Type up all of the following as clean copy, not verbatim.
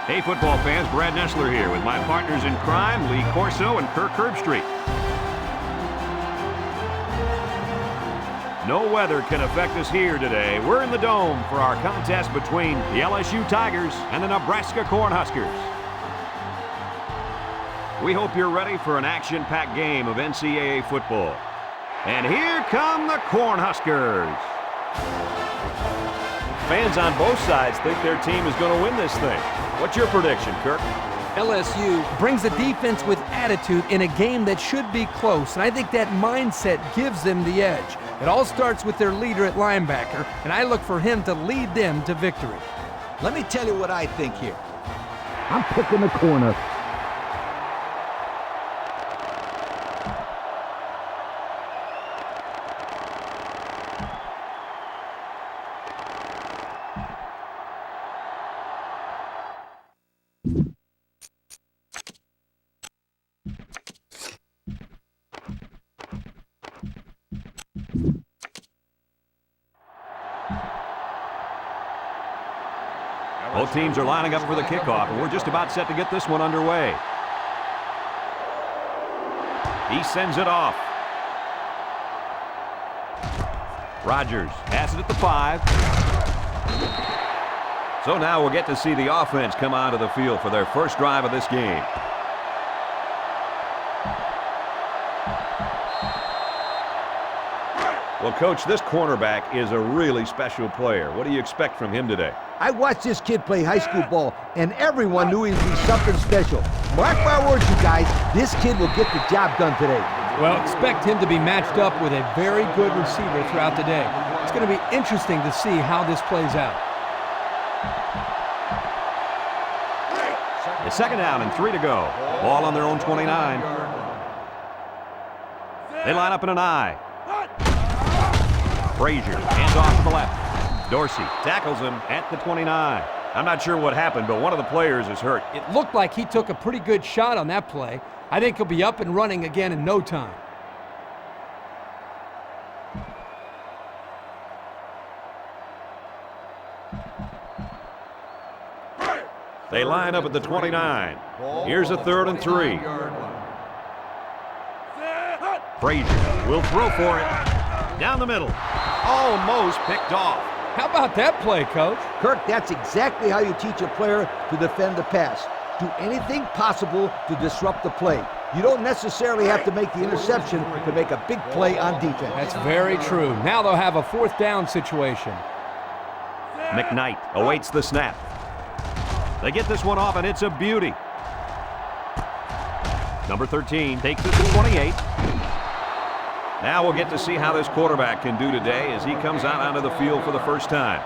Hey, football fans, Brad Nessler here with my partners in crime, Lee Corso and Kirk Herbstreit. No weather can affect us here today. We're in the Dome for our contest between the LSU Tigers and the Nebraska Cornhuskers. We hope you're ready for an action-packed game of NCAA football. And here come the Cornhuskers. Fans on both sides think their team is going to win this thing. What's your prediction, Kirk? LSU brings a defense with attitude in a game that should be close, and I think that mindset gives them the edge. It all starts with their leader at linebacker, and I look for him to lead them to victory. Let me tell you what I think here. I'm picking the corner. Both teams are lining up for the kickoff, and we're just about set to get this one underway. He sends it off. Rodgers has it at the 5. So now we'll get to see the offense come onto the field for their first drive of this game. Well, Coach, this cornerback is a really special player. What do you expect from him today? I watched this kid play high school ball, and everyone knew he'd be something special. Mark my words, you guys, this kid will get the job done today. Well, expect him to be matched up with a very good receiver throughout the day. It's going to be interesting to see how this plays out. It's second down and 3 to go. Ball on their own 29. They line up in an I. Frazier hands off to the left. Dorsey tackles him at the 29. I'm not sure what happened, but one of the players is hurt. It looked like he took a pretty good shot on that play. I think he'll be up and running again in no time. They line up at the 29. Here's a 3rd and 3. Frazier will throw for it. Down the middle. Almost picked off. How about that play, Coach? Kirk, that's exactly how you teach a player to defend the pass. Do anything possible to disrupt the play. You don't necessarily have to make the interception to make a big play on defense. That's very true. Now they'll have a 4th down situation. McKnight awaits the snap. They get this one off, and it's a beauty. Number 13 takes it to 28. Now we'll get to see how this quarterback can do today as he comes out onto the field for the first time.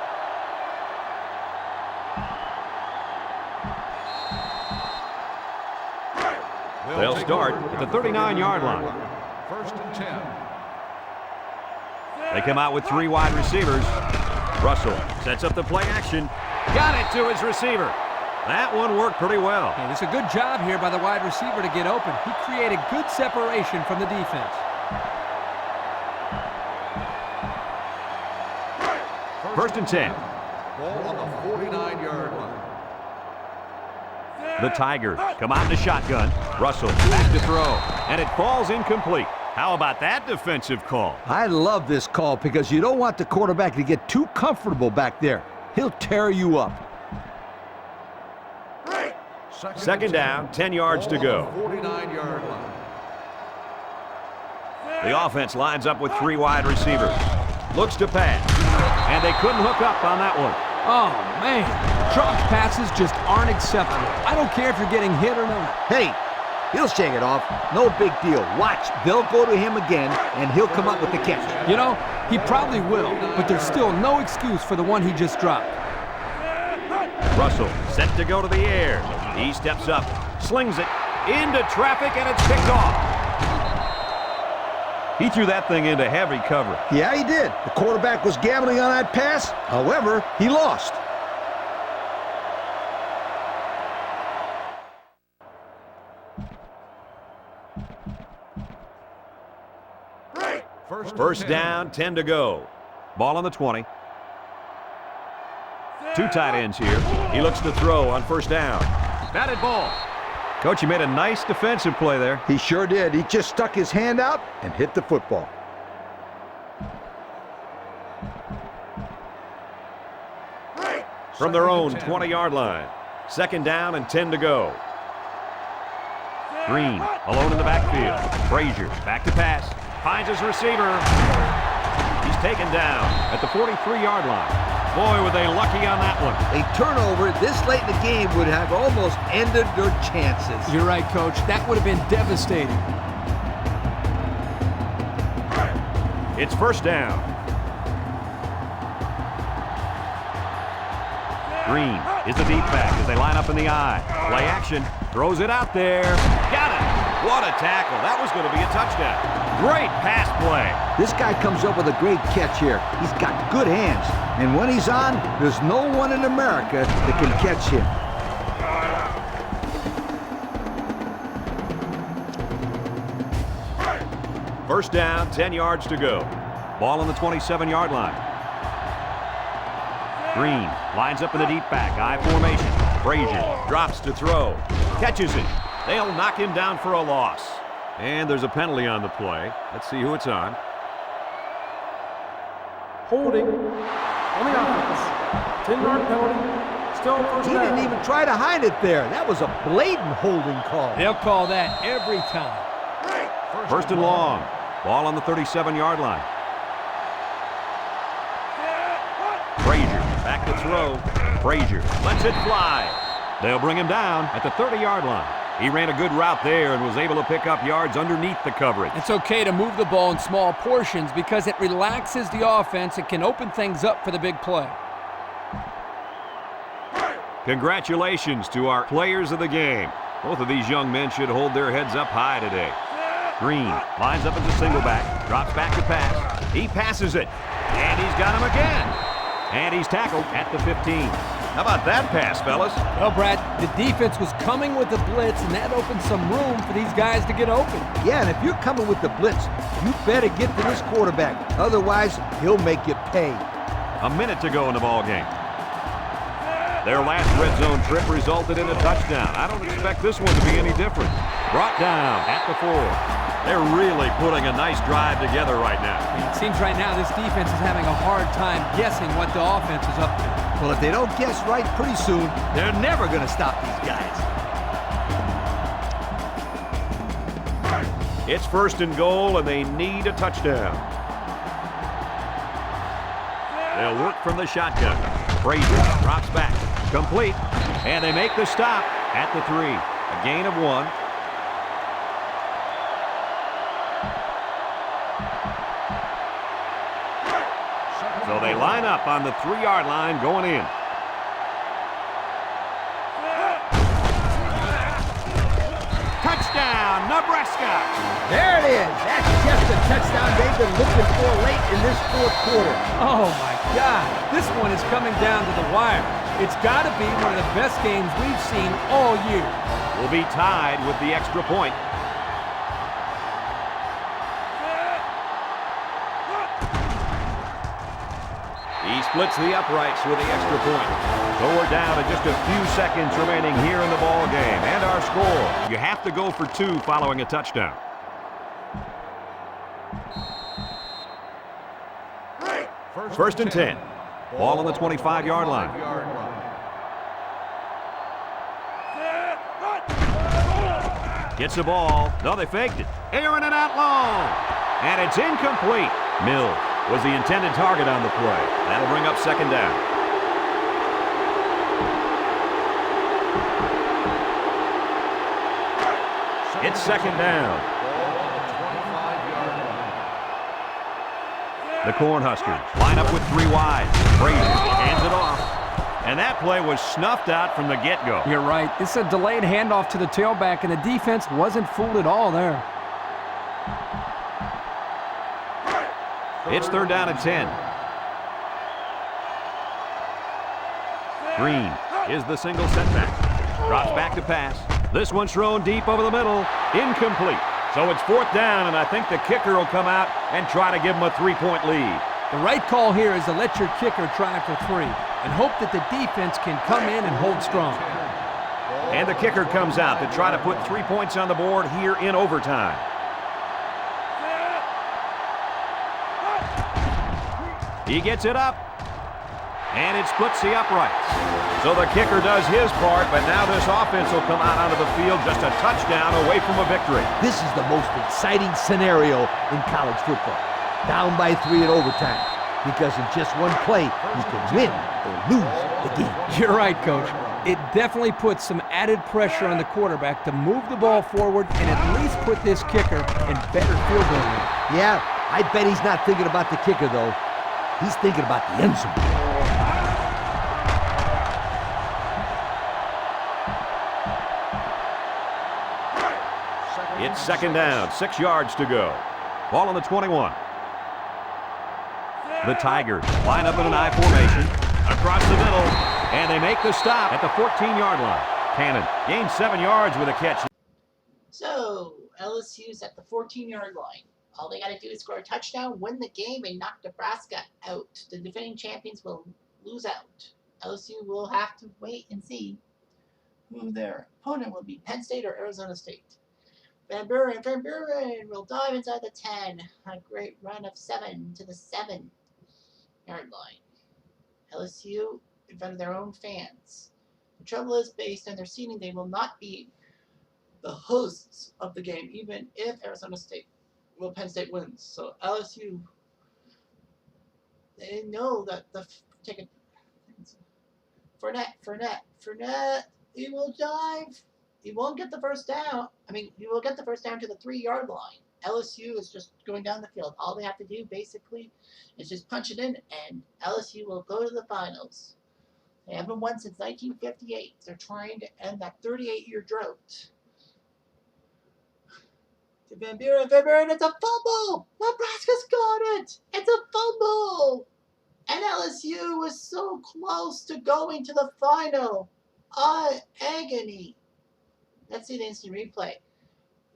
They'll start at the 39-yard line. 1st and 10. They come out with 3 wide receivers. Russell sets up the play action. Got it to his receiver. That one worked pretty well. Hey, it's a good job here by the wide receiver to get open. He created good separation from the defense. 1st and 10. Ball on the 49-yard line. The Tigers come out in the shotgun. Russell back to throw, and it falls incomplete. How about that defensive call? I love this call because you don't want the quarterback to get too comfortable back there. He'll tear you up. Second down, 10 yards to go. 49-yard line. The offense lines up with 3 wide receivers. Looks to pass, and they couldn't hook up on that one. Oh, man. Drop passes just aren't acceptable. I don't care if you're getting hit or not. Hey, he'll shake it off. No big deal. Watch, they'll go to him again, and he'll come up with the catch. You know, he probably will, but there's still no excuse for the one he just dropped. Russell set to go to the air. He steps up, slings it into traffic, and it's picked off. He threw that thing into heavy cover. Yeah, he did. The quarterback was gambling on that pass. However, he lost. First down, 10 to go. Ball on the 20. two tight ends here. He looks to throw on first down. Batted ball. Coach, you made a nice defensive play there. He sure did. He just stuck his hand out and hit the football. From their own 20-yard line. Second down and 10 to go. Green alone in the backfield. Frazier back to pass. Finds his receiver. He's taken down at the 43-yard line. Boy, were they lucky on that one. A turnover this late in the game would have almost ended their chances. You're right, Coach. That would have been devastating. It's first down. Green is the deep back as they line up in the I. Play action. Throws it out there. Got it. What a tackle. That was going to be a touchdown. Great pass play. This guy comes up with a great catch here. He's got good hands. And when he's on, there's no one in America that can catch him. First down, 10 yards to go. Ball on the 27-yard line. Green lines up in the deep back. I formation. Frazier drops to throw. Catches it. They'll knock him down for a loss. And there's a penalty on the play. Let's see who it's on. Holding on the offense. 10-yard penalty. Still first He down. didn't even try to hide it there. That was a blatant holding call. They'll call that every time. First and long. Ball on the 37-yard line. Frazier back to throw. Frazier lets it fly. They'll bring him down at the 30-yard line. He ran a good route there and was able to pick up yards underneath the coverage. It's okay to move the ball in small portions because it relaxes the offense. It can open things up for the big play. Congratulations to our players of the game. Both of these young men should hold their heads up high today. Green lines up as a single back, drops back to pass. He passes it, and he's got him again. And he's tackled at the 15. How about that pass, fellas? Well, Brad, the defense was coming with the blitz, and that opened some room for these guys to get open. Yeah, and if you're coming with the blitz, you better get to this quarterback. Otherwise, he'll make you pay. A minute to go in the ball game. Their last red zone trip resulted in a touchdown. I don't expect this one to be any different. Brought down at the 4. They're really putting a nice drive together right now. It seems right now this defense is having a hard time guessing what the offense is up to. Well, if they don't guess right pretty soon, they're never going to stop these guys. It's first and goal, and they need a touchdown. They'll work from the shotgun. Frazier drops back. Complete. And they make the stop at the 3. A gain of 1. So they line up on the 3-yard line going in. Touchdown, Nebraska! There it is. That's just the touchdown they've been looking for late in this fourth quarter. Oh, my God. This one is coming down to the wire. It's got to be one of the best games we've seen all year. Will be tied with the extra point. He splits the uprights with the extra point. So we're down to just a few seconds remaining here in the ball game. And our score, you have to go for 2 following a touchdown. First and 10. Ball on the 25-yard line. Gets the ball. No, they faked it. Airing it out long. And it's incomplete. Mills was the intended target on the play. That'll bring up second down. It's second down. The Cornhuskers line up with 3 wide. Frazier hands it off. And that play was snuffed out from the get-go. You're right. It's a delayed handoff to the tailback, and the defense wasn't fooled at all there. It's third down and 10. Green is the single setback. Drops back to pass. This one's thrown deep over the middle. Incomplete. So it's fourth down, and I think the kicker will come out and try to give him a 3-point lead. The right call here is to let your kicker try for 3. and hope that the defense can come in and hold strong. And the kicker comes out to try to put 3 points on the board here in overtime. He gets it up, and it splits the uprights. So the kicker does his part, but now this offense will come out onto the field just a touchdown away from a victory. This is the most exciting scenario in college football. Down by 3 in overtime. Because in just one play, you can win or lose the game. You're right, Coach. It definitely puts some added pressure on the quarterback to move the ball forward and at least put this kicker in better field goal range. Yeah, I bet he's not thinking about the kicker, though. He's thinking about the end zone. It's second down, 6 yards to go. Ball on the 21. The Tigers line up in an I formation across the middle, and they make the stop at the 14-yard line. Cannon gains 7 yards with a catch. So, LSU's at the 14-yard line. All they got to do is score a touchdown, win the game, and knock Nebraska out. The defending champions will lose out. LSU will have to wait and see who their opponent will be, Penn State or Arizona State. Van Buren will dive inside the 10. A great run of 7 to the 7-yard line. LSU in front of their own fans. The trouble is, based on their seeding, they will not be the hosts of the game, even if Arizona State, Penn State wins. So LSU, they know that Fournette, he will dive. He won't get the first down. He will get the first down to the 3-yard line. LSU is just going down the field. All they have to do, basically, is just punch it in, and LSU will go to the finals. They haven't won since 1958. They're trying to end that 38-year drought. To Van Buren, it's a fumble! Nebraska's got it! It's a fumble! And LSU was so close to going to the final. Agony. Let's see the instant replay.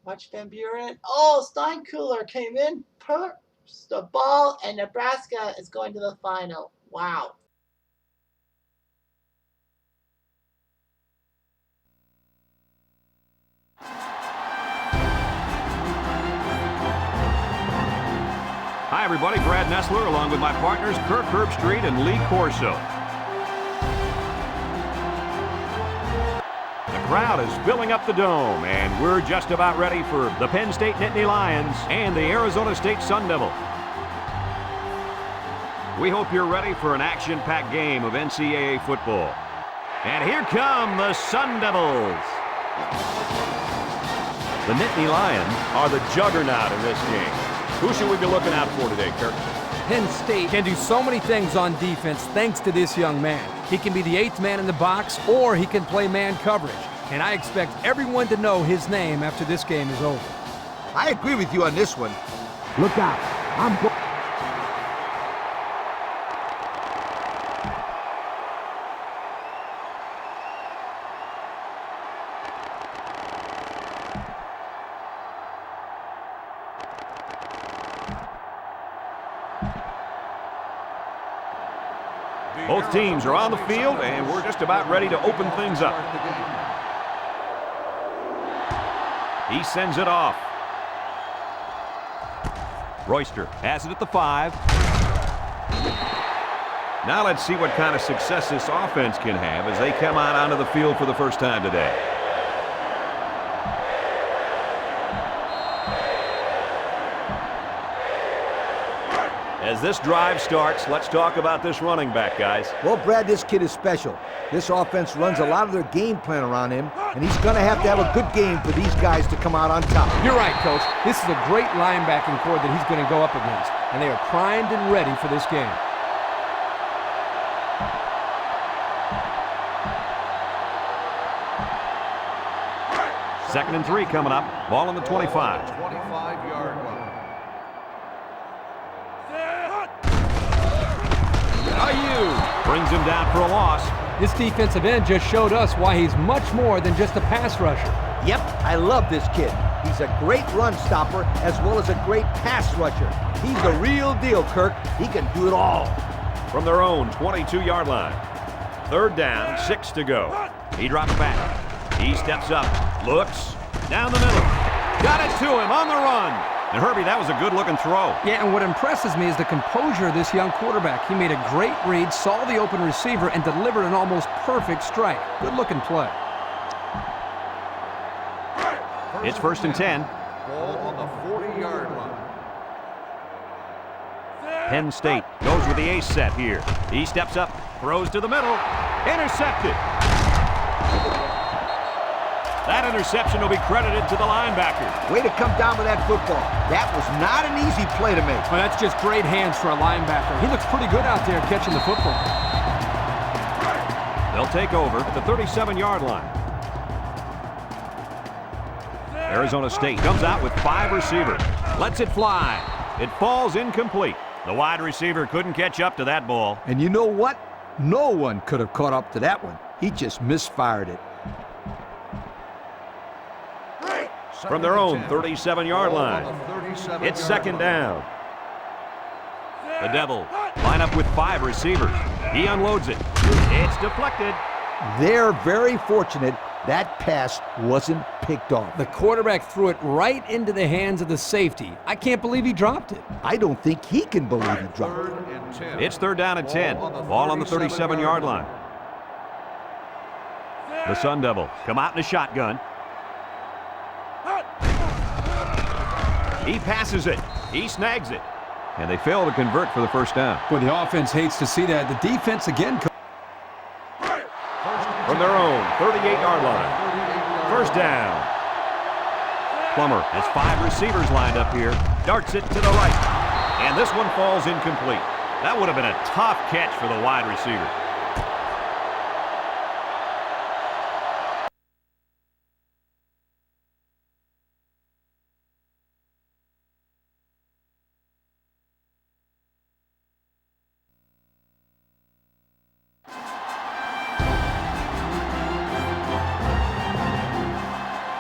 Watch Van Buren. Oh, Steinkuhler came in, pushed the ball, and Nebraska is going to the final. Wow. Hi, everybody. Brad Nessler along with my partners Kirk Herbstreit and Lee Corso. The crowd is filling up the dome, and we're just about ready for the Penn State Nittany Lions and the Arizona State Sun Devil. We hope you're ready for an action-packed game of NCAA football. And here come the Sun Devils. The Nittany Lions are the juggernaut in this game. Who should we be looking out for today, Kirk? Penn State can do so many things on defense thanks to this young man. He can be the 8th man in the box, or he can play man coverage. And I expect everyone to know his name after this game is over. I agree with you on this one. Look out. Both teams are on the field, and we're just about ready to open things up. He sends it off. Royster has it at the 5. Now let's see what kind of success this offense can have as they come out onto the field for the first time today. As this drive starts, let's talk about this running back, guys. Well, Brad, this kid is special. This offense runs a lot of their game plan around him, and he's going to have a good game for these guys to come out on top. You're right, Coach. This is a great linebacking core that he's going to go up against, and they are primed and ready for this game. Second and 3 coming up. Ball on the 25. 25-yard line. Brings him down for a loss. This defensive end just showed us why he's much more than just a pass rusher. Yep, I love this kid. He's a great run stopper as well as a great pass rusher. He's the real deal, Kirk. He can do it all. From their own 22-yard line, Third down, 6 to go. He drops back. He steps up, looks, down the middle. Got it to him on the run. And Herbie, that was a good-looking throw. Yeah, and what impresses me is the composure of this young quarterback. He made a great read, saw the open receiver, and delivered an almost perfect strike. Good-looking play. It's 1st and 10. Ball on the 40-yard line. Penn State goes with the ace set here. He steps up, throws to the middle, intercepted. That interception will be credited to the linebacker. Way to come down with that football. That was not an easy play to make. Well, that's just great hands for a linebacker. He looks pretty good out there catching the football. They'll take over at the 37-yard line. Arizona State comes out with 5 receivers. Lets it fly. It falls incomplete. The wide receiver couldn't catch up to that ball. And you know what? No one could have caught up to that one. He just misfired it. From their own 37-yard line. It's 2nd down. The Devils line up with 5 receivers. He unloads it. It's deflected. They're very fortunate that pass wasn't picked off. The quarterback threw it right into the hands of the safety. I can't believe he dropped it. I don't think he can believe he dropped it. It's 3rd down and 10. Ball on the 37-yard line. The Sun Devils come out in a shotgun. He passes it. He snags it. And they fail to convert for the 1st down. Well, the offense hates to see that. The defense again. From their own 38-yard line. 1st down. Plummer has 5 receivers lined up here. Darts it to the right. And this one falls incomplete. That would have been a tough catch for the wide receiver.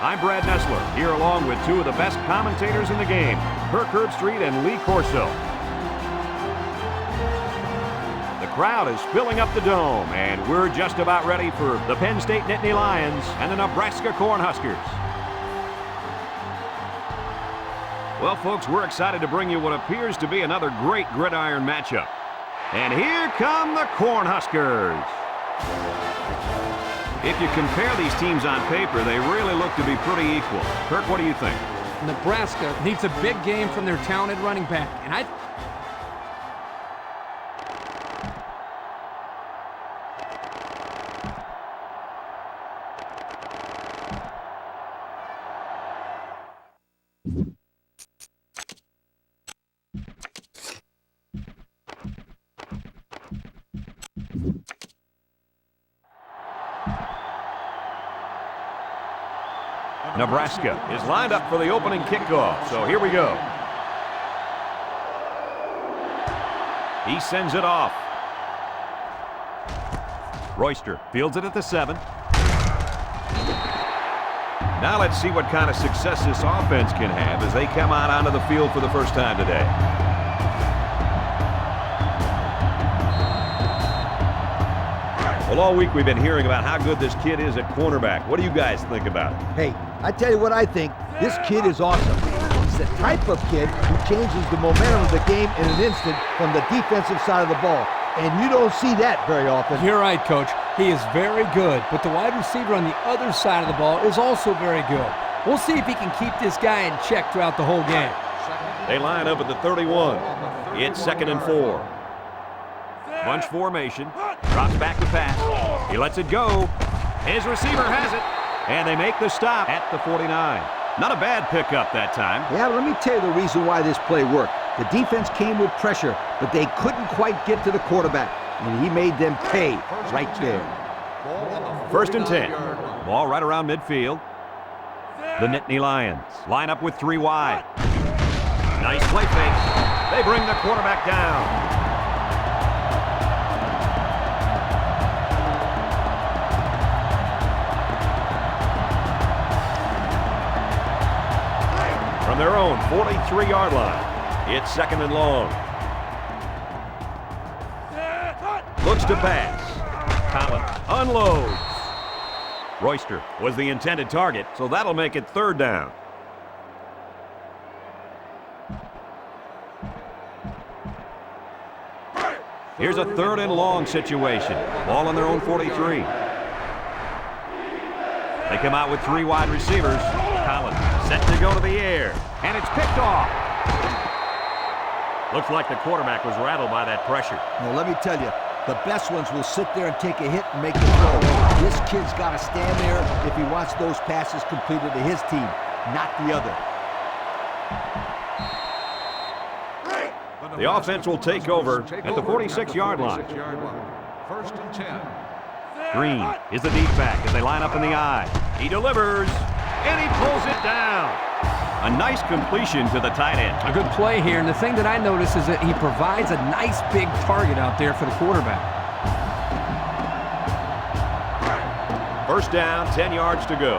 I'm Brad Nessler, here along with 2 of the best commentators in the game, Kirk Herbstreit and Lee Corso. The crowd is filling up the dome, and we're just about ready for the Penn State Nittany Lions and the Nebraska Cornhuskers. Well, folks, we're excited to bring you what appears to be another great gridiron matchup. And here come the Cornhuskers. If you compare these teams on paper, they really look to be pretty equal. Kirk, what do you think? Nebraska needs a big game from their talented running back, and Nebraska is lined up for the opening kickoff, so here we go. He sends it off. Royster fields it at the 7. Now let's see what kind of success this offense can have as they come out onto the field for the first time today. Well, all week we've been hearing about how good this kid is at cornerback. What do you guys think about it? Hey, I tell you what I think. This kid is awesome. He's the type of kid who changes the momentum of the game in an instant from the defensive side of the ball. And you don't see that very often. you're right, Coach. He is very good, but the wide receiver on the other side of the ball is also very good. We'll see if he can keep this guy in check throughout the whole game. They line up at the 31. It's 2nd and 4. Bunch formation. Drops back to pass. He lets it go. His receiver has it. And they make the stop at the 49. Not a bad pickup that time. Yeah, let me tell you the reason why this play worked. The defense came with pressure, but they couldn't quite get to the quarterback. And he made them pay right there. 1st and 10. Ball right around midfield. The Nittany Lions line up with 3 wide. Nice play fake. They bring the quarterback down. From their own 43-yard line, it's 2nd and long. Looks to pass. Collins unloads. Royster was the intended target, so that'll make it 3rd down. Here's a 3rd and long situation. Ball on their own 43. They come out with 3 wide receivers. Collins set to go to the air, and it's picked off. Looks like the quarterback was rattled by that pressure. Well, let me tell you, the best ones will sit there and take a hit and make the throw. This kid's got to stand there if he wants those passes completed to his team, not the other. The offense will take over at the 46-yard line. 1st and 10. Green is the deep back as they line up in the I. He delivers, and he pulls it down. A nice completion to the tight end. A good play here, and the thing that I notice is that he provides a nice big target out there for the quarterback. 1st down, 10 yards to go.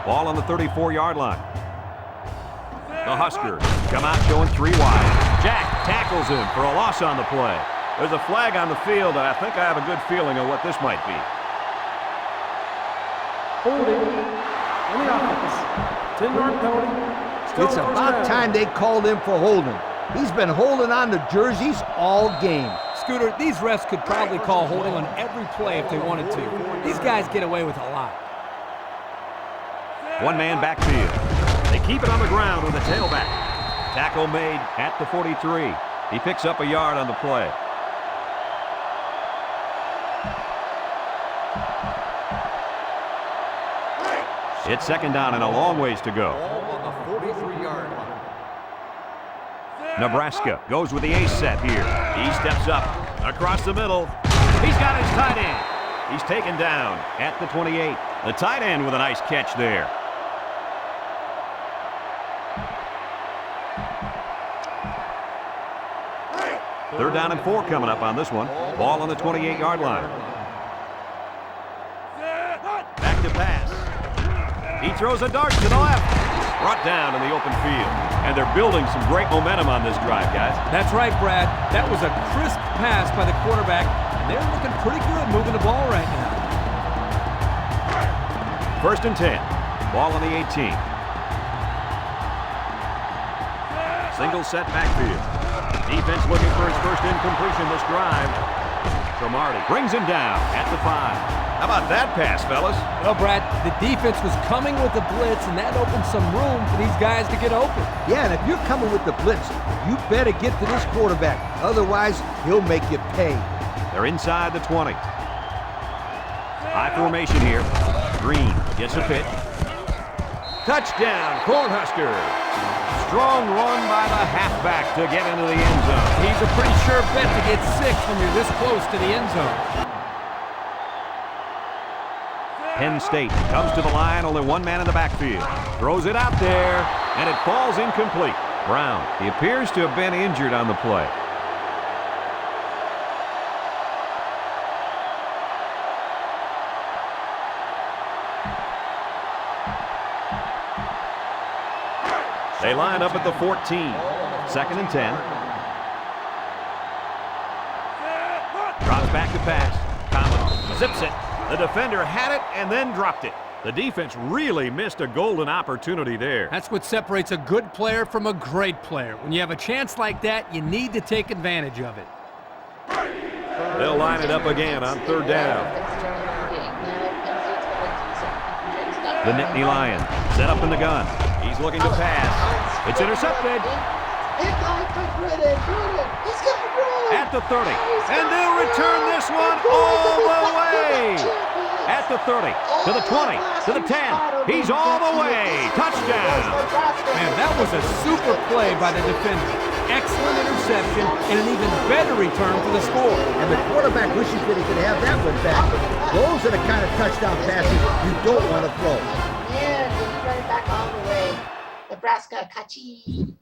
Ball on the 34-yard line. The Huskers come out showing 3 wide. Jack tackles him for a loss on the play. There's a flag on the field, and I think I have a good feeling of what this might be. Holding on the offense. 10-yard penalty. Still It's first about down. time they called him for holding. He's been holding on to jerseys all game. Scooter, these refs could probably call holding on every play if they wanted to. These guys get away with a lot. 1-man backfield. They keep it on the ground with a tailback. Tackle made at the 43. He picks up a yard on the play. It's 2nd down and a long ways to go. Ball on the 43-yard line. Nebraska goes with the ace set here. He steps up across the middle. He's got his tight end. He's taken down at the 28. The tight end with a nice catch there. Third down and 4 coming up on this one. Ball on the 28-yard line. Back to pass. He throws a dart to the left. Brought down in the open field. And they're building some great momentum on this drive, guys. That's right, Brad. That was a crisp pass by the quarterback, and they're looking pretty good moving the ball right now. 1st and 10. Ball on the 18. Single set backfield. Defense looking for his first incompletion this drive. So Marty brings him down at the 5. How about that pass, fellas? Well, Brad, the defense was coming with the blitz, and that opened some room for these guys to get open. Yeah, and if you're coming with the blitz, you better get to this quarterback. Otherwise, he'll make you pay. They're inside the 20. High formation here. Green gets a pitch. Touchdown, Cornhuskers. Strong run by the halfback to get into the end zone. He's a pretty sure bet to get 6 when you're this close to the end zone. Penn State comes to the line, only 1 man in the backfield. Throws it out there, and it falls incomplete. Brown, he appears to have been injured on the play. They line up at the 14. 2nd and 10. Drops back to pass. Collins zips it. The defender had it and then dropped it. The defense really missed a golden opportunity there. That's what separates a good player from a great player. When you have a chance like that, you need to take advantage of it. They'll line it up again on 3rd down. The Nittany Lion set up in the gun. He's looking to pass. It's intercepted. At the 30. And they'll return this one all the way. At the 30, to the 20, to the 10. He's all the way. Touchdown. Man, that was a super play by the defender. Excellent interception and an even better return for the score. And the quarterback wishes that he could have that one back. Those are the kind of touchdown passes you don't want to throw. Yeah, he's running back all the way. Nebraska, Kachi.